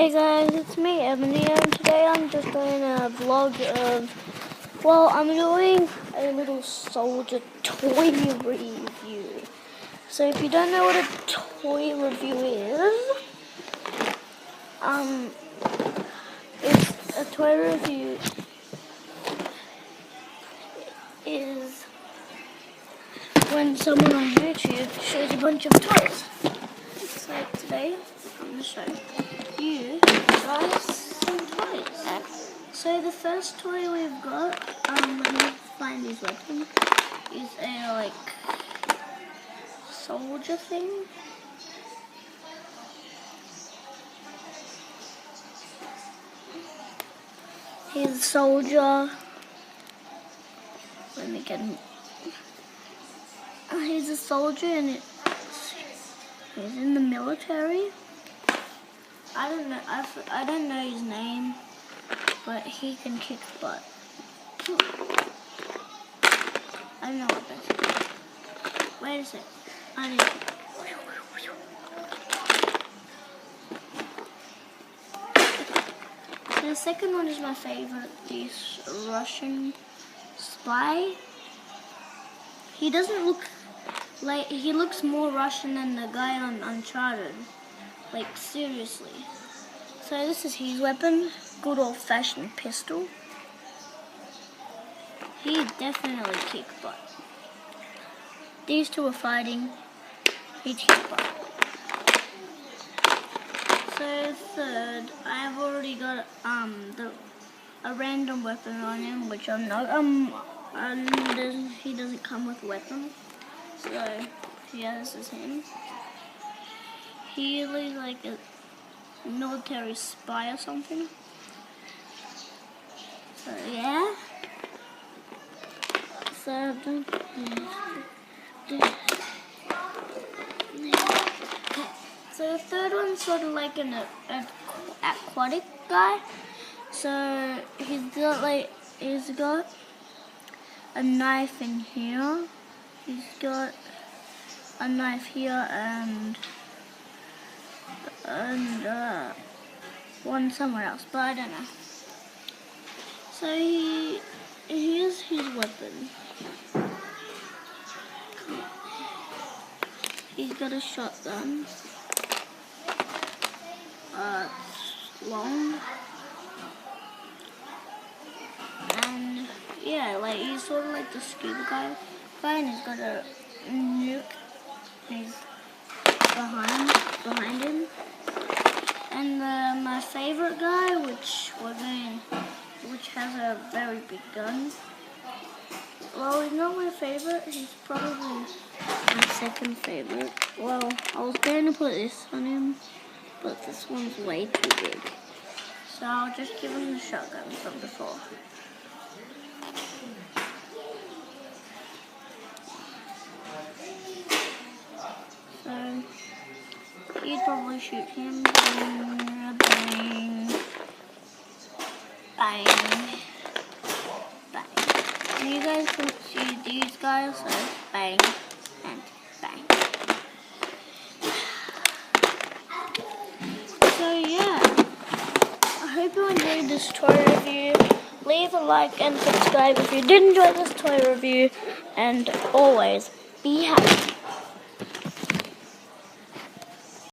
Hey guys, it's me, Ebony, and today I'm just doing a vlog of, I'm doing a little soldier toy review. So if you don't know what a toy review is, a toy review is when someone on YouTube shows a bunch of toys. So today, I'm going to show you guys some toys. So the first toy we've got, let me find his weapon, is a soldier thing. He's a soldier. Let me get him. He's a soldier and he's in the military. I don't know his name, but he can kick butt. I don't know what this is. Wait a sec. The second one is my favorite. This Russian spy. He doesn't look like, he looks more Russian than the guy on Uncharted. Like, seriously. So this is his weapon. Good old-fashioned pistol. He definitely kick butt. These two are fighting. He kick butt. So third, I've already got a random weapon on him, which I'm not. He doesn't come with a weapon. So yeah, this is him. He looks like a military spy or something. So yeah. So the third one's sort of like an aquatic guy. So he's got a knife in here. He's got a knife here and one somewhere else, but I don't know. So here's his weapon. He's got a shotgun. It's long. And yeah, he's sort of like the scuba guy, and he's got a nuke. He's behind him. And my favorite guy, which has a very big gun. Well, he's not my favorite. He's probably my second favorite. Well, I was going to put this on him, but this one's way too big. So I'll just give him the shotgun from before. So you'd probably shoot him. Bang, bang, bang. And you guys can see these guys, so bang and bang. So yeah, I hope you enjoyed this toy review. Leave a like and subscribe if you did enjoy this toy review, and always be happy.